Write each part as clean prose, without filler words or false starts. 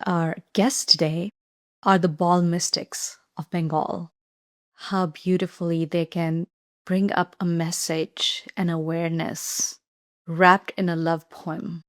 Our guests today are the Baul Mystics of Bengal. How beautifully they can bring up a message and awareness wrapped in a love poem.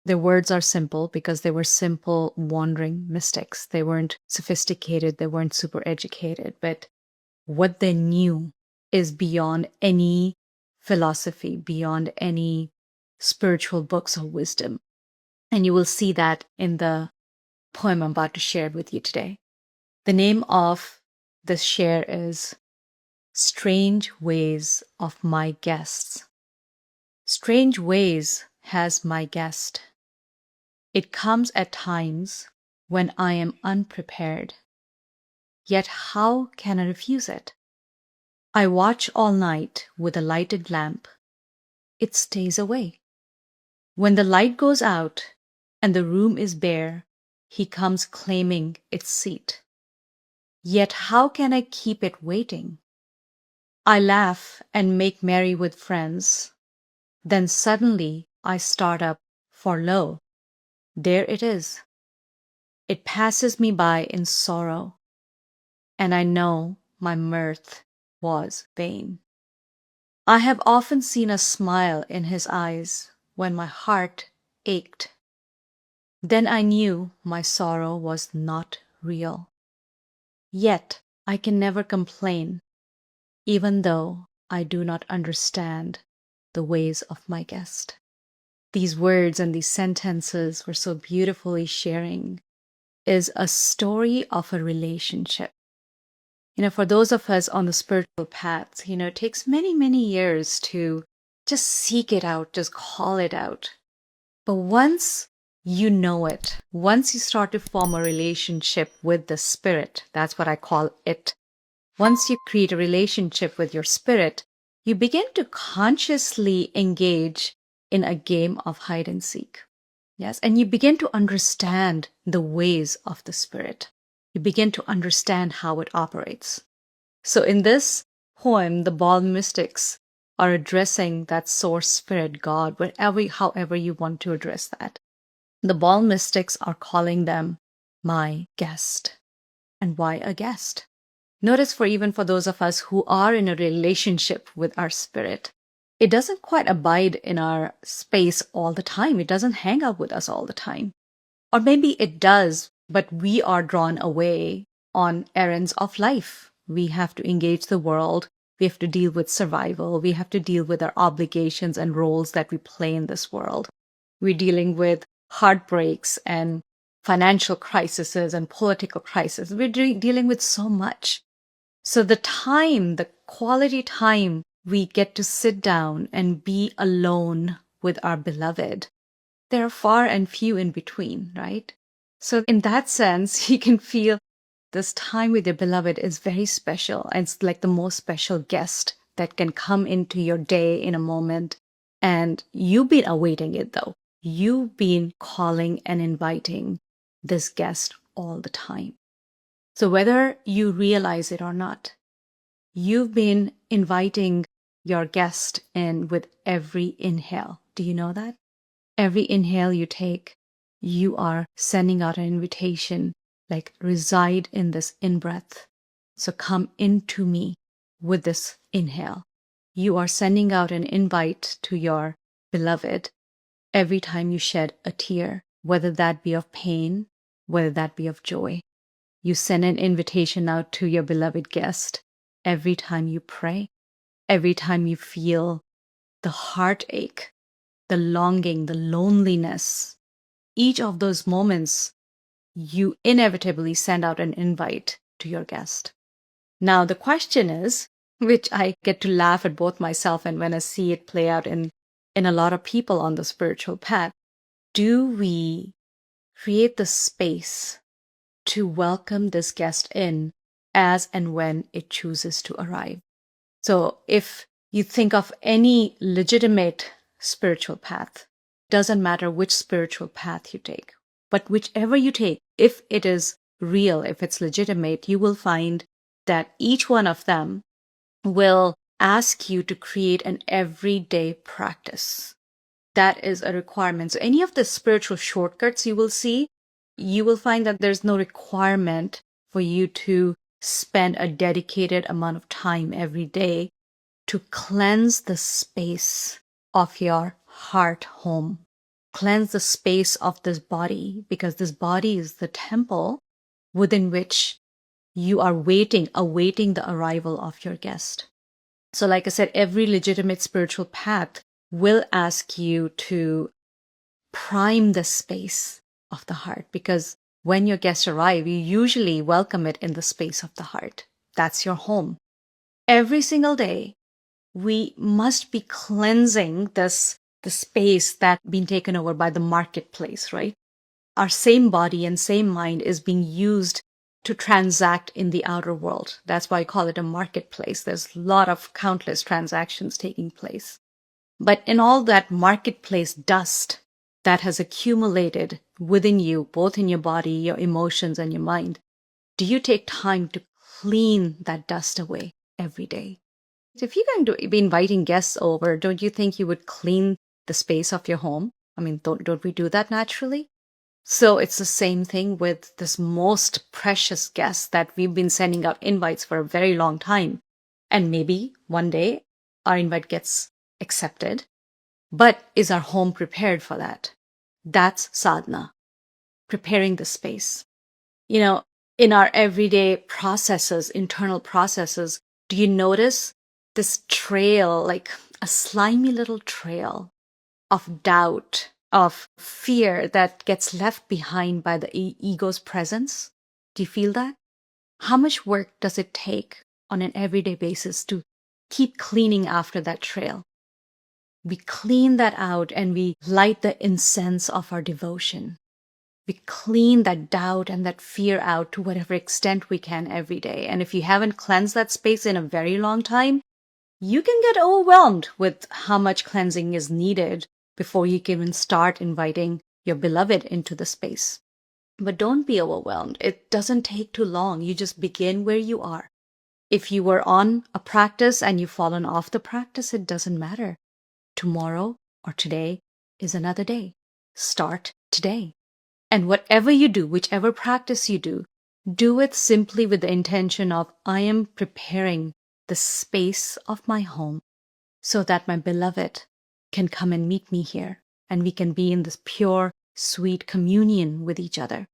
Their words are simple because they were simple, wandering mystics. They weren't sophisticated, they weren't super educated, but what they knew is beyond any philosophy, beyond any spiritual books of wisdom. And you will see that in the poem I'm about to share with you today. The name of this share is Strange Ways of My Guests. Strange ways has my guest. It comes at times when I am unprepared. Yet how can I refuse it? I watch all night with a lighted lamp. It stays away. When the light goes out and the room is bare, he comes claiming its seat. Yet how can I keep it waiting? I laugh and make merry with friends. Then suddenly I start up, for lo, there it is. It passes me by in sorrow, and I know my mirth was vain. I have often seen a smile in his eyes when my heart ached. Then I knew my sorrow was not real. Yet I can never complain, even though I do not understand the ways of my guest. These words and these sentences were so beautifully sharing is a story of a relationship. For those of us on the spiritual path, it takes many, many years to just seek it out, just call it out. But once you know it, once you start to form a relationship with the spirit, that's what I call it. Once you create a relationship with your spirit, you begin to consciously engage in a game of hide and seek. Yes, and you begin to understand the ways of the spirit. You begin to understand how it operates. So in this poem, the Baul Mystics are addressing that source spirit, God, however you want to address that. The Baul Mystics are calling them my guest. And why a guest? Notice even for those of us who are in a relationship with our spirit, it doesn't quite abide in our space all the time. It doesn't hang out with us all the time. Or maybe it does, but we are drawn away on errands of life. We have to engage the world. We have to deal with survival. We have to deal with our obligations and roles that we play in this world. We're dealing with heartbreaks and financial crises and political crises. We're dealing with so much. So the quality time we get to sit down and be alone with our beloved, there are far and few in between, right? So in that sense, you can feel this time with your beloved is very special. And it's like the most special guest that can come into your day in a moment. And you've been awaiting it though. You've been calling and inviting this guest all the time. So whether you realize it or not, you've been inviting your guest in with every inhale. Do you know that? Every inhale you take, you are sending out an invitation, like reside in this in-breath. So come into me with this inhale. You are sending out an invite to your beloved every time you shed a tear, whether that be of pain, whether that be of joy. You send an invitation out to your beloved guest every time you pray, every time you feel the heartache, the longing, the loneliness. Each of those moments, you inevitably send out an invite to your guest. Now, the question is, which I get to laugh at both myself and when I see it play out in a lot of people on the spiritual path, do we create the space to welcome this guest in as and when it chooses to arrive? So if you think of any legitimate spiritual path, doesn't matter which spiritual path you take, but whichever you take, if it is real, if it's legitimate, you will find that each one of them will ask you to create an everyday practice. That is a requirement. So any of the spiritual shortcuts you will see, you will find that there's no requirement for you to spend a dedicated amount of time every day to cleanse the space of your heart home, cleanse the space of this body, because this body is the temple within which you are awaiting the arrival of your guest. So, like I said, every legitimate spiritual path will ask you to prime the space of the heart, because when your guests arrive, you usually welcome it in the space of the heart. That's your home. Every single day, we must be cleansing the space that's been taken over by the marketplace, right? Our same body and same mind is being used to transact in the outer world. That's why I call it a marketplace. There's a lot of countless transactions taking place. But in all that marketplace dust that has accumulated within you, both in your body, your emotions, and your mind, do you take time to clean that dust away every day? If you're going to be inviting guests over, don't you think you would clean the space of your home? I mean, don't we do that naturally? So it's the same thing with this most precious guest that we've been sending out invites for a very long time. And maybe one day our invite gets accepted. But is our home prepared for that? That's sadhana, preparing the space. In our everyday processes, internal processes, do you notice this trail, like a slimy little trail of doubt, of fear that gets left behind by the ego's presence? Do you feel that? How much work does it take on an everyday basis to keep cleaning after that trail? We clean that out and we light the incense of our devotion. We clean that doubt and that fear out to whatever extent we can every day. And if you haven't cleansed that space in a very long time, you can get overwhelmed with how much cleansing is needed before you can even start inviting your beloved into the space. But don't be overwhelmed. It doesn't take too long. You just begin where you are. If you were on a practice and you've fallen off the practice, it doesn't matter. Tomorrow or today is another day. Start today. And whatever you do, whichever practice you do it simply with the intention of, I am preparing the space of my home so that my beloved can come and meet me here. And we can be in this pure, sweet communion with each other.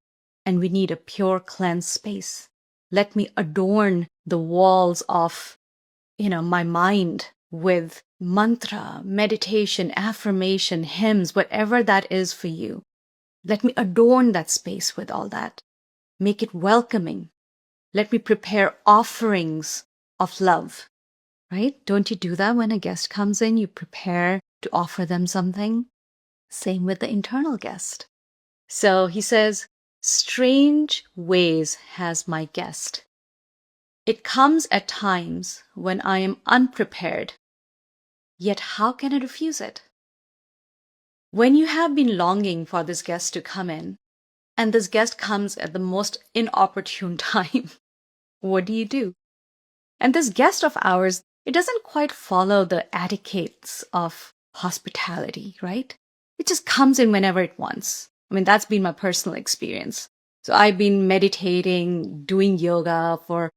And we need a pure, cleansed space. Let me adorn the walls of, my mind with mantra, meditation, affirmation, hymns, whatever that is for you. Let me adorn that space with all that. Make it welcoming. Let me prepare offerings of love, right? Don't you do that when a guest comes in? You prepare to offer them something. Same with the internal guest. So he says, strange ways has my guest. It comes at times when I am unprepared. Yet how can I refuse it? When you have been longing for this guest to come in, and this guest comes at the most inopportune time, what do? And this guest of ours, it doesn't quite follow the etiquettes of hospitality, right? It just comes in whenever it wants. I mean, that's been my personal experience. So I've been meditating, doing yoga for,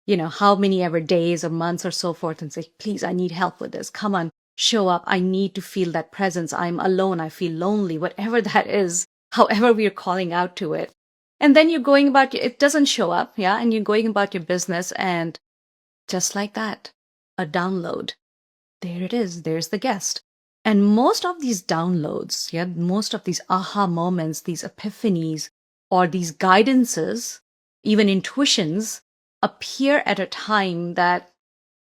how many ever days or months or so forth, and say, please, I need help with this. Come on, show up. I need to feel that presence. I'm alone. I feel lonely, whatever that is, however we are calling out to it. And then you're going about, it doesn't show up, yeah? And you're going about your business, and just like that, a download. There it is. There's the guest. And most of these downloads, most of these aha moments, these epiphanies, or these guidances, even intuitions, appear at a time that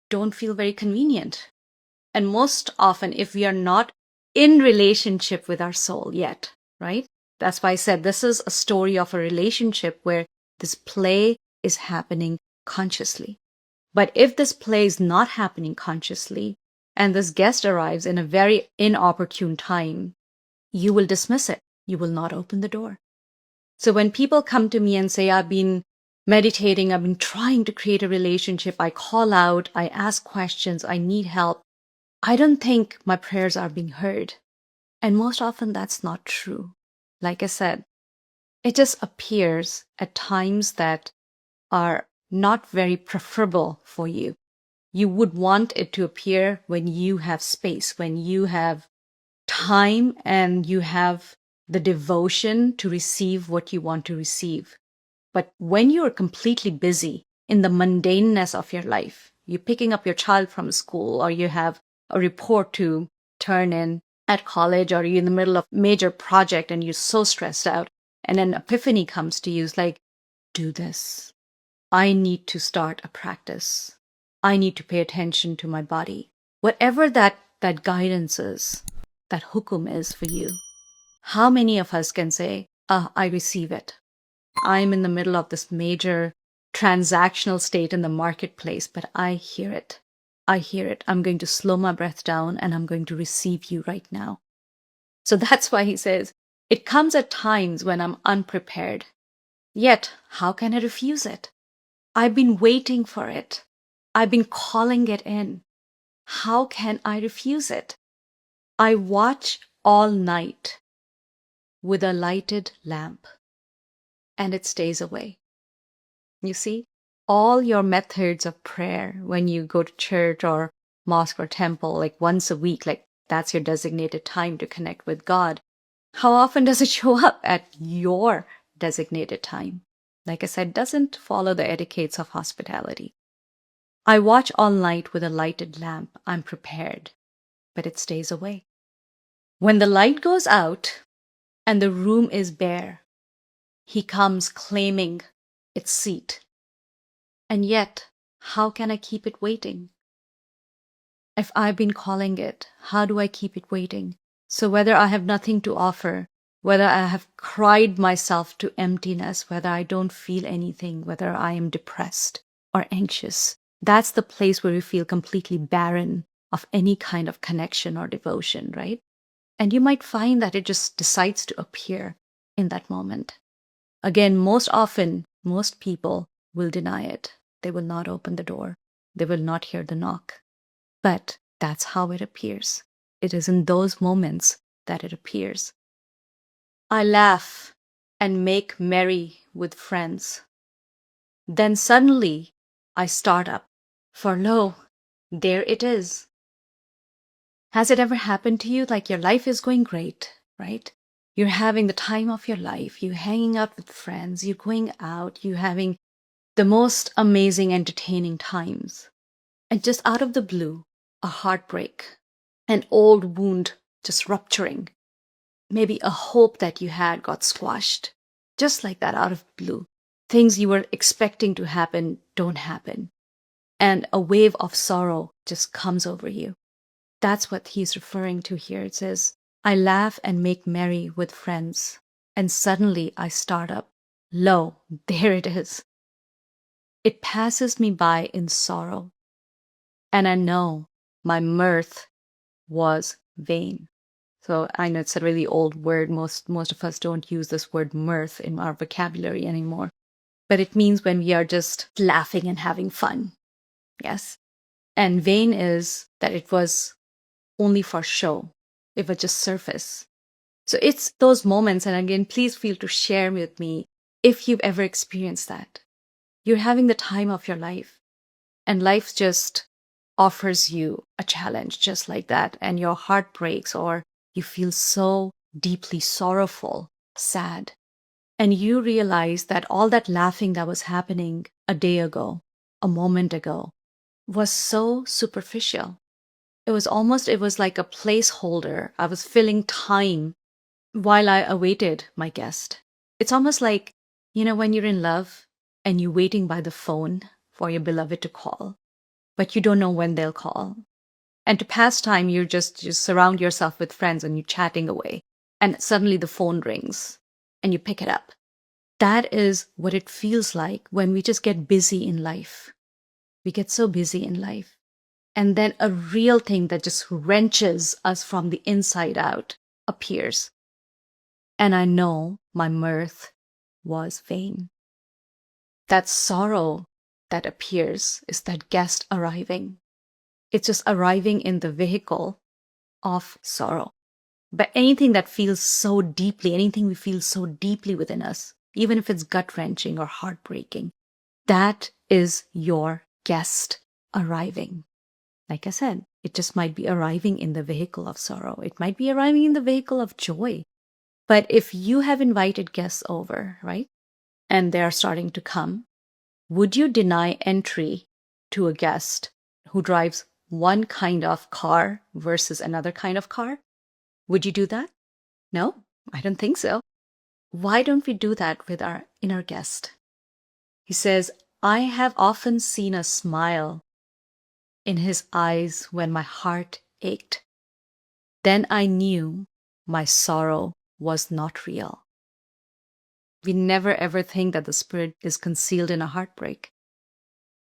don't feel very convenient. And most often, if we are not in relationship with our soul yet, right? That's why I said this is a story of a relationship where this play is happening consciously. But if this play is not happening consciously, and this guest arrives in a very inopportune time, you will dismiss it. You will not open the door. So when people come to me and say, I've been meditating, I've been trying to create a relationship, I call out, I ask questions, I need help, I don't think my prayers are being heard. And most often that's not true. Like I said, It just appears at times that are not very preferable for you. You would want it to appear when you have space, when you have time and you have the devotion to receive what you want to receive. But when you're completely busy in the mundaneness of your life, you're picking up your child from school, or you have a report to turn in at college, or you're in the middle of a major project and you're so stressed out, and an epiphany comes to you, it's like, do this. I need to start a practice. I need to pay attention to my body. Whatever that guidance is, that hukum is for you, how many of us can say, I receive it. I'm in the middle of this major transactional state in the marketplace, but I hear it. I hear it. I'm going to slow my breath down and I'm going to receive you right now. So that's why he says, it comes at times when I'm unprepared. Yet, how can I refuse it? I've been waiting for it. I've been calling it in. How can I refuse it? I watch all night with a lighted lamp, and it stays away. You see, all your methods of prayer when you go to church or mosque or temple, like once a week, like that's your designated time to connect with God. How often does it show up at your designated time? Like I said, doesn't follow the etiquettes of hospitality. I watch all night with a lighted lamp. I'm prepared, but it stays away. When the light goes out and the room is bare, he comes claiming its seat. And yet, how can I keep it waiting? If I've been calling it, how do I keep it waiting? So whether I have nothing to offer, whether I have cried myself to emptiness, whether I don't feel anything, whether I am depressed or anxious, that's the place where we feel completely barren of any kind of connection or devotion, right? And you might find that it just decides to appear in that moment. Again, most often, most people will deny it. They will not open the door. They will not hear the knock. But that's how it appears. It is in those moments that it appears. I laugh and make merry with friends. Then suddenly I start up, for lo, there it is. Has it ever happened to you? Like your life is going great, right? You're having the time of your life. You're hanging out with friends. You're going out. You're having the most amazing, entertaining times. And just out of the blue, a heartbreak, an old wound just rupturing. Maybe a hope that you had got squashed. Just like that, out of blue. Things you were expecting to happen don't happen. And a wave of sorrow just comes over you. That's what he's referring to here. It says, I laugh and make merry with friends, and suddenly I start up. Lo, there it is. It passes me by in sorrow, and I know my mirth was vain. So I know it's a really old word. Most of us don't use this word mirth in our vocabulary anymore. But it means when we are just laughing and having fun. Yes? And vain is that it was only for show. It was just surface. So it's those moments, and again, please feel to share with me if you've ever experienced that. You're having the time of your life, and life just offers you a challenge just like that, and your heart breaks, or you feel so deeply sorrowful, sad, and you realize that all that laughing that was happening a day ago, a moment ago, was so superficial. It was like a placeholder. I was filling time while I awaited my guest. It's almost like, when you're in love and you're waiting by the phone for your beloved to call, but you don't know when they'll call. And to pass time, you just surround yourself with friends and you're chatting away. And suddenly the phone rings and you pick it up. That is what it feels like when we just get busy in life. We get so busy in life. And then a real thing that just wrenches us from the inside out appears. And I know my mirth was vain. That sorrow that appears is that guest arriving. It's just arriving in the vehicle of sorrow. But anything that feels so deeply, anything we feel so deeply within us, even if it's gut-wrenching or heartbreaking. That is your guest arriving. Like I said, it just might be arriving in the vehicle of sorrow. It might be arriving in the vehicle of joy. But if you have invited guests over, right, and they're starting to come, would you deny entry to a guest who drives one kind of car versus another kind of car? Would you do that? No, I don't think so. Why don't we do that with our inner guest? He says, I have often seen a smile in his eyes when my heart ached. Then I knew my sorrow was not real. We never ever think that the spirit is concealed in a heartbreak.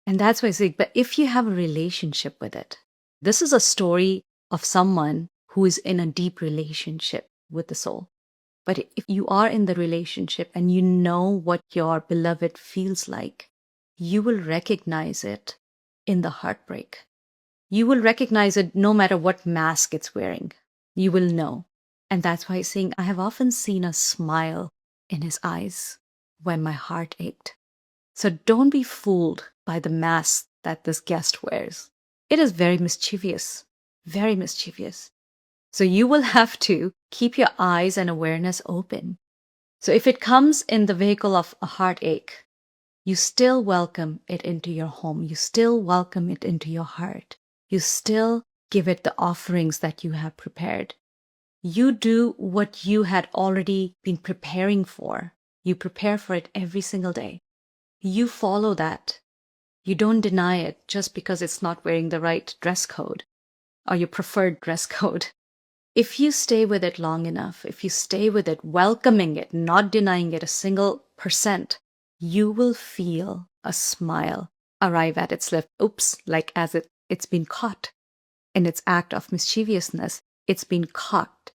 And that's why I say, but if you have a relationship with it, this is a story of someone who is in a deep relationship with the soul. But if you are in the relationship and you know what your beloved feels like, you will recognize it in the heartbreak. You will recognize it no matter what mask it's wearing. You will know. And that's why he's saying, I have often seen a smile in his eyes when my heart ached. So don't be fooled by the mask that this guest wears. It is very mischievous, very mischievous. So you will have to keep your eyes and awareness open. So if it comes in the vehicle of a heartache, you still welcome it into your home. You still welcome it into your heart. You still give it the offerings that you have prepared. You do what you had already been preparing for. You prepare for it every single day. You follow that. You don't deny it just because it's not wearing the right dress code or your preferred dress code. If you stay with it long enough, if you stay with it, welcoming it, not denying it a single %, you will feel a smile arrive at its lips. Oops, like as it's been caught in its act of mischievousness. It's been caught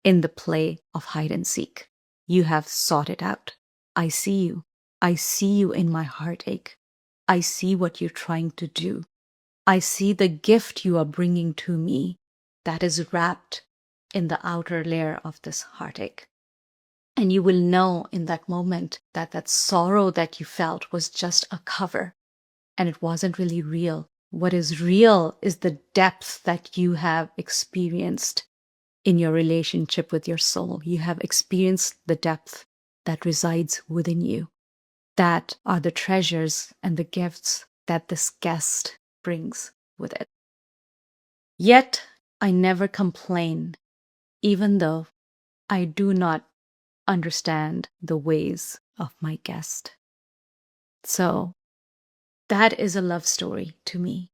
in the play of hide and seek. You have sought it out. I see you. I see you in my heartache. I see what you're trying to do. I see the gift you are bringing to me that is wrapped in the outer layer of this heartache. And you will know in that moment that that sorrow that you felt was just a cover and it wasn't really real. What is real is the depth that you have experienced in your relationship with your soul. You have experienced the depth that resides within you. That are the treasures and the gifts that this guest brings with it. Yet I never complain, even though I do not understand the ways of my guest. So that is a love story to me.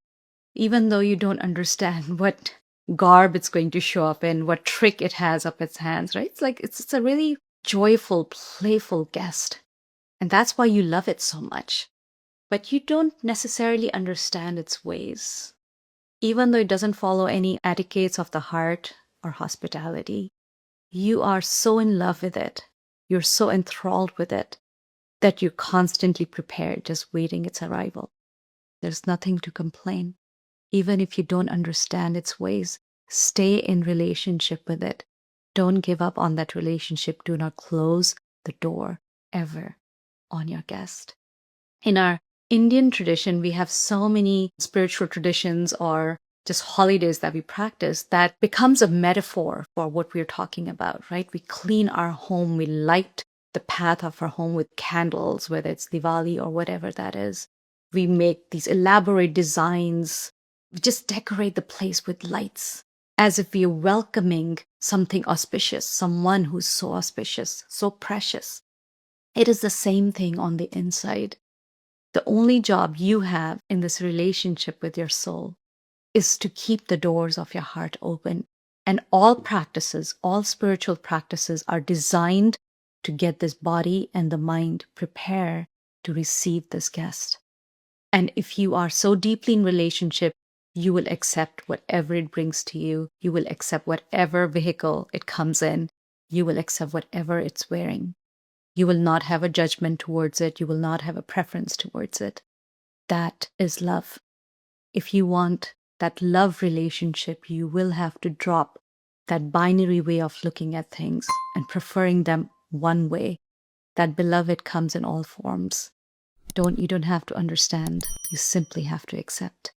Even though you don't understand what garb it's going to show up in, what trick it has up its hands, right? It's like it's a really joyful, playful guest. And that's why you love it so much. But you don't necessarily understand its ways. Even though it doesn't follow any etiquettes of the heart or hospitality, you are so in love with it. You're so enthralled with it that you're constantly prepared, just waiting its arrival. There's nothing to complain. Even if you don't understand its ways, stay in relationship with it. Don't give up on that relationship. Do not close the door ever on your guest. In our Indian tradition, we have so many spiritual traditions or just holidays that we practice that becomes a metaphor for what we're talking about, right? We clean our home, we light the path of our home with candles, whether it's Diwali or whatever that is. We make these elaborate designs. We just decorate the place with lights as if we are welcoming something auspicious, someone who's so auspicious, so precious. It is the same thing on the inside. The only job you have in this relationship with your soul is to keep the doors of your heart open. And all practices, all spiritual practices are designed to get this body and the mind prepared to receive this guest. And if you are so deeply in relationship, you will accept whatever it brings to you. You will accept whatever vehicle it comes in. You will accept whatever it's wearing. You will not have a judgment towards it. You will not have a preference towards it. That is love. If you want that love relationship, you will have to drop that binary way of looking at things and preferring them one way that beloved comes in all forms. You don't have to understand. You simply have to accept.